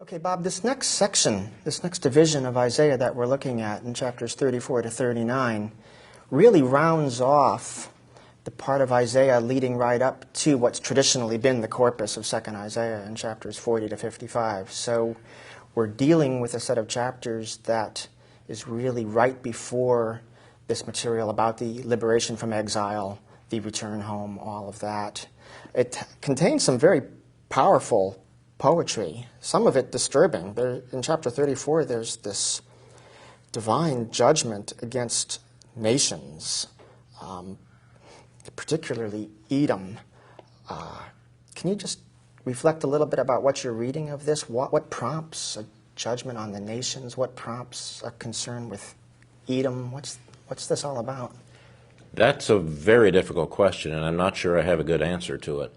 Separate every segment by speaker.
Speaker 1: Okay, Bob, this next section, this next division of Isaiah that we're looking at in chapters 34 to 39 really rounds off the part of Isaiah leading right up to what's traditionally been the corpus of 2nd Isaiah in chapters 40 to 55. So we're dealing with a set of chapters that is really right before this material about the liberation from exile, the return home, all of that. It contains some very powerful poetry, some of it disturbing. In chapter 34, there's this divine judgment against nations, particularly Edom. Can you just reflect a little bit about what you're reading of this? What prompts a judgment on the nations? What prompts a concern with Edom? What's this all about?
Speaker 2: That's a very difficult question, and I'm not sure I have a good answer to it.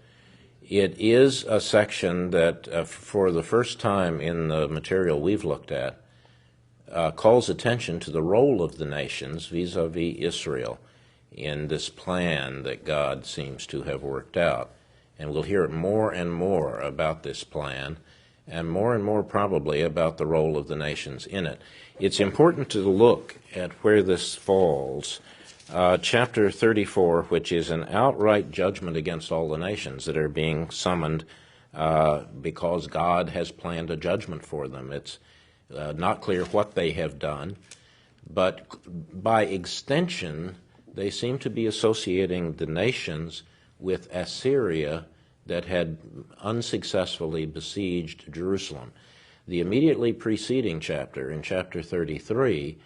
Speaker 2: It is a section that, for the first time in the material we've looked at, calls attention to the role of the nations vis-a-vis Israel in this plan that God seems to have worked out. And we'll hear more and more about this plan, and more probably about the role of the nations in it. It's important to look at where this falls. Chapter 34, which is an outright judgment against all the nations that are being summoned because God has planned a judgment for them. It's not clear what they have done, but by extension, they seem to be associating the nations with Assyria that had unsuccessfully besieged Jerusalem. The immediately preceding chapter, in chapter 33,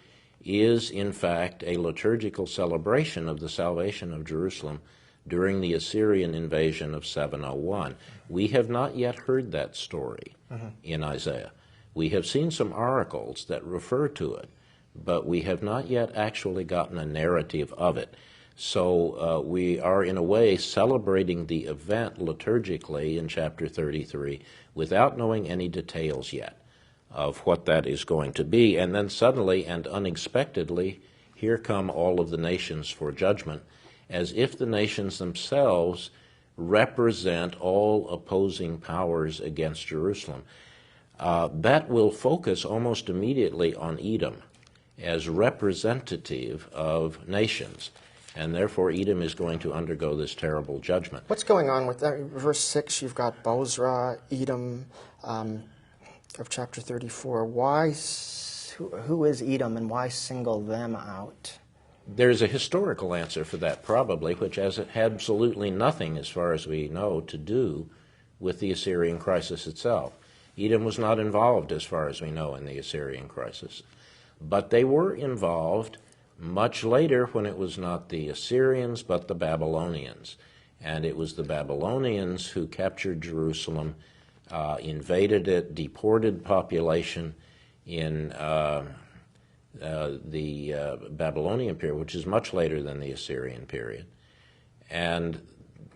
Speaker 2: is in fact a liturgical celebration of the salvation of Jerusalem during the Assyrian invasion of 701. We have not yet heard that story in Isaiah. We have seen some oracles that refer to it, but we have not yet actually gotten a narrative of it. So we are in a way celebrating the event liturgically in chapter 33 without knowing any details yet of what that is going to be. And then suddenly and unexpectedly, here come all of the nations for judgment, as if the nations themselves represent all opposing powers against Jerusalem. That will focus almost immediately on Edom as representative of nations, and therefore Edom is going to undergo this terrible judgment.
Speaker 1: What's going on with that? Verse 6, you've got Bozrah, Edom, of chapter 34. Who is Edom, and why single them out?
Speaker 2: There's a historical answer for that, probably, which has absolutely nothing, as far as we know, to do with the Assyrian crisis itself. Edom was not involved, as far as we know, in the Assyrian crisis. But they were involved much later, when it was not the Assyrians, but the Babylonians. And it was the Babylonians who captured Jerusalem, invaded it, deported population in the Babylonian period, which is much later than the Assyrian period, and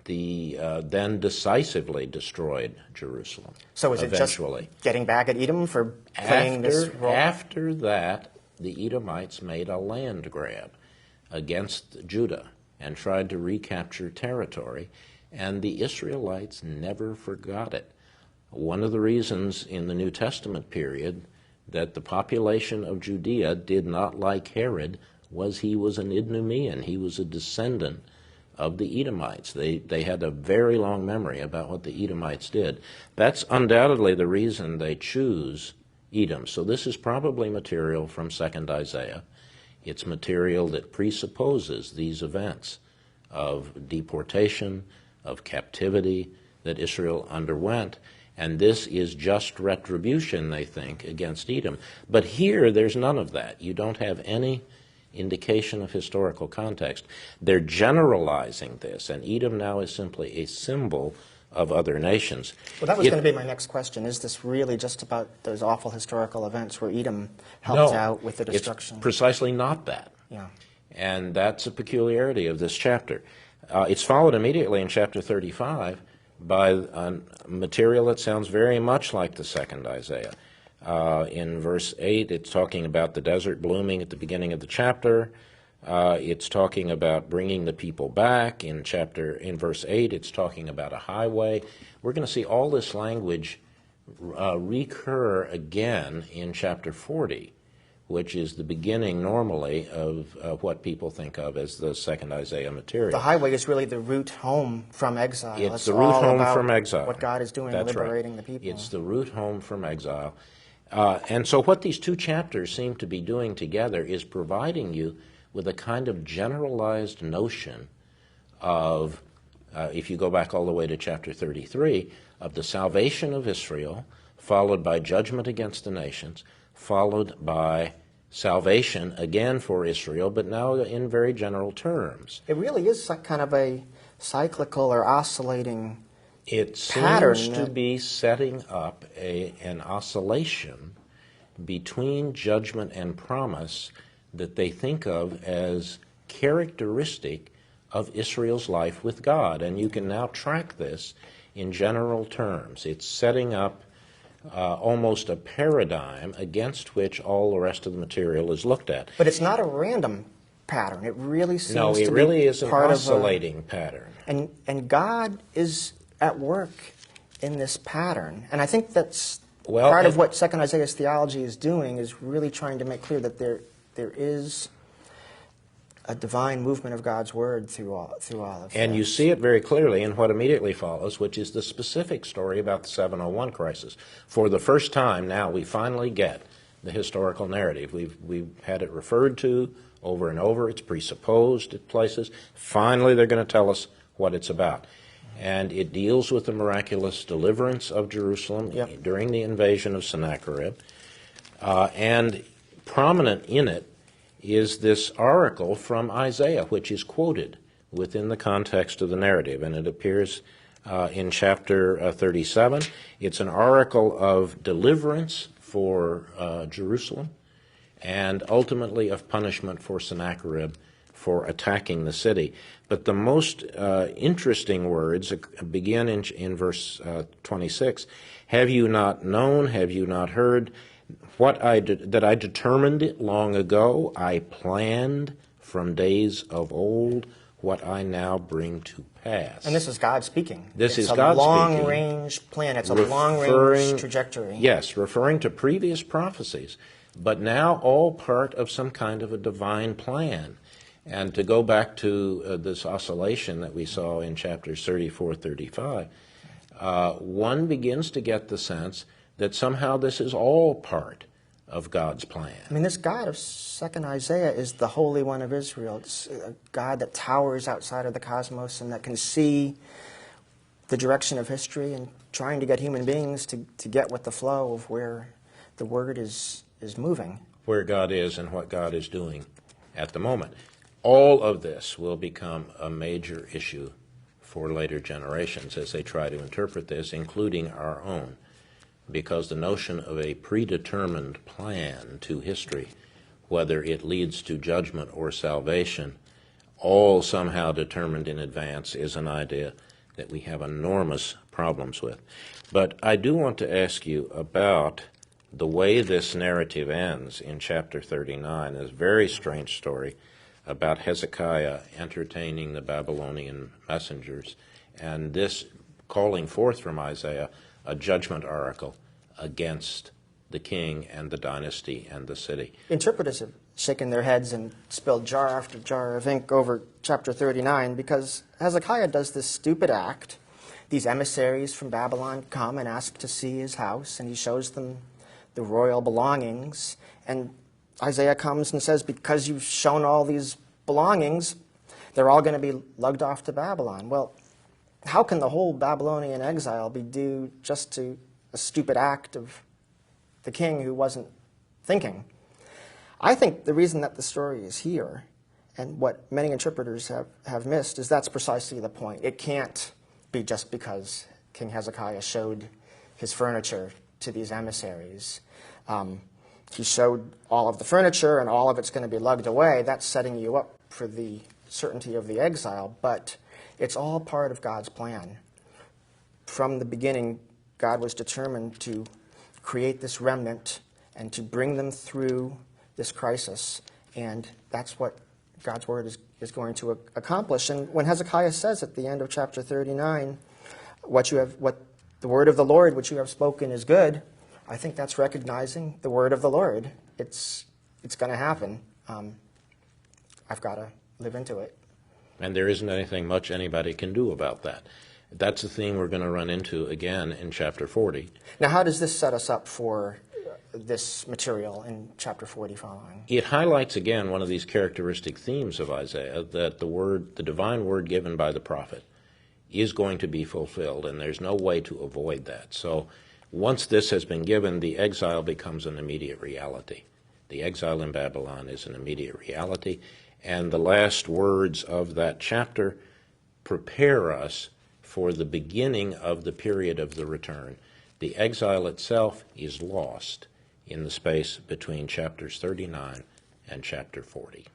Speaker 2: then decisively destroyed Jerusalem.
Speaker 1: So is it
Speaker 2: eventually.
Speaker 1: Just getting back at Edom for playing this role?
Speaker 2: After that, the Edomites made a land grab against Judah and tried to recapture territory, and the Israelites never forgot it. One of the reasons in the New Testament period that the population of Judea did not like Herod was he was an Idumean. He was a descendant of the Edomites. They had a very long memory about what the Edomites did. That's undoubtedly the reason they choose Edom. So this is probably material from 2nd Isaiah. It's material that presupposes these events of deportation, of captivity that Israel underwent. And this is just retribution, they think, against Edom. But here, there's none of that. You don't have any indication of historical context. They're generalizing this, and Edom now is simply a symbol of other nations.
Speaker 1: Well, that was going to be my next question. Is this really just about those awful historical events where Edom helped out with the destruction?
Speaker 2: It's precisely not that.
Speaker 1: Yeah.
Speaker 2: And that's a peculiarity of this chapter. It's followed immediately in chapter 35 by material that sounds very much like the 2nd Isaiah. In verse 8, it's talking about the desert blooming at the beginning of the chapter. It's talking about bringing the people back. In verse 8, it's talking about a highway. We're going to see all this language recur again in chapter 40, which is the beginning normally of what people think of as the second Isaiah material.
Speaker 1: The highway is really the route home from exile.
Speaker 2: It's the route home from exile.
Speaker 1: What God is doing,
Speaker 2: That's
Speaker 1: liberating
Speaker 2: right.
Speaker 1: the people.
Speaker 2: It's the route home from exile. And so what these two chapters seem to be doing together is providing you with a kind of generalized notion of, if you go back all the way to chapter 33, of the salvation of Israel, followed by judgment against the nations, followed by salvation again for Israel, but now in very general terms.
Speaker 1: It really is kind of a cyclical or oscillating
Speaker 2: It
Speaker 1: pattern
Speaker 2: seems to be setting up an oscillation between judgment and promise that they think of as characteristic of Israel's life with God. And you can now track this in general terms. It's setting up almost a paradigm against which all the rest of the material is looked at.
Speaker 1: But it's not a random pattern. It really seems
Speaker 2: No, it
Speaker 1: to
Speaker 2: really
Speaker 1: be
Speaker 2: is an
Speaker 1: part
Speaker 2: oscillating pattern.
Speaker 1: And God is at work in this pattern. And I think that's
Speaker 2: Well,
Speaker 1: of what Second Isaiah's theology is doing, is really trying to make clear that there is a divine movement of God's word through all of
Speaker 2: And
Speaker 1: this.
Speaker 2: you see it very clearly in what immediately follows, which is the specific story about the 701 crisis. For the first time now, we finally get the historical narrative. We've had it referred to over and over. It's presupposed at places. Finally, they're going to tell us what it's about. And it deals with the miraculous deliverance of Jerusalem during the invasion of Sennacherib. And prominent in it is this oracle from Isaiah, which is quoted within the context of the narrative, and it appears in chapter 37. It's an oracle of deliverance for Jerusalem, and ultimately of punishment for Sennacherib for attacking the city. But the most interesting words begin in verse 26. Have you not known, have you not heard, that I determined it long ago, I planned from days of old what I now bring to pass.
Speaker 1: And this is God speaking.
Speaker 2: This is God
Speaker 1: speaking. It's a
Speaker 2: speaking.
Speaker 1: long-range plan. It's a long-range trajectory.
Speaker 2: Yes, referring to previous prophecies, but now all part of some kind of a divine plan. And to go back to this oscillation that we saw in chapters 34, 35, one begins to get the sense that somehow this is all part of God's plan.
Speaker 1: I mean, this God of 2nd Isaiah is the Holy One of Israel. It's a God that towers outside of the cosmos and that can see the direction of history and trying to get human beings to get with the flow of where the Word is moving.
Speaker 2: Where God is and what God is doing at the moment. All of this will become a major issue for later generations as they try to interpret this, including our own. Because the notion of a predetermined plan to history, whether it leads to judgment or salvation, all somehow determined in advance, is an idea that we have enormous problems with. But I do want to ask you about the way this narrative ends in chapter 39, this very strange story about Hezekiah entertaining the Babylonian messengers, and this calling forth from Isaiah a judgment oracle against the king and the dynasty and the city.
Speaker 1: Interpreters have shaken their heads and spilled jar after jar of ink over chapter 39 because Hezekiah does this stupid act. These emissaries from Babylon come and ask to see his house, and he shows them the royal belongings. And Isaiah comes and says, because you've shown all these belongings, they're all going to be lugged off to Babylon. Well, how can the whole Babylonian exile be due just to a stupid act of the king who wasn't thinking? I think the reason that the story is here, and what many interpreters have missed, is that's precisely the point. It can't be just because King Hezekiah showed his furniture to these emissaries. He showed all of the furniture and all of it's going to be lugged away. That's setting you up for the certainty of the exile, but it's all part of God's plan. From the beginning, God was determined to create this remnant and to bring them through this crisis, and that's what God's word is going to accomplish. And when Hezekiah says at the end of chapter 39, what The word of the Lord which you have spoken is good. I think that's recognizing the word of the Lord. It's going to happen. I've got to live into it.
Speaker 2: And there isn't anything much anybody can do about that. That's the theme we're going to run into again in chapter 40.
Speaker 1: Now, how does this set us up for this material in chapter 40 following?
Speaker 2: It highlights again one of these characteristic themes of Isaiah, that the divine word given by the prophet is going to be fulfilled, and there's no way to avoid that. So once this has been given, the exile becomes an immediate reality. The exile in Babylon is an immediate reality, and the last words of that chapter prepare us for the beginning of the period of the return. The exile itself is lost in the space between chapters 39 and chapter 40.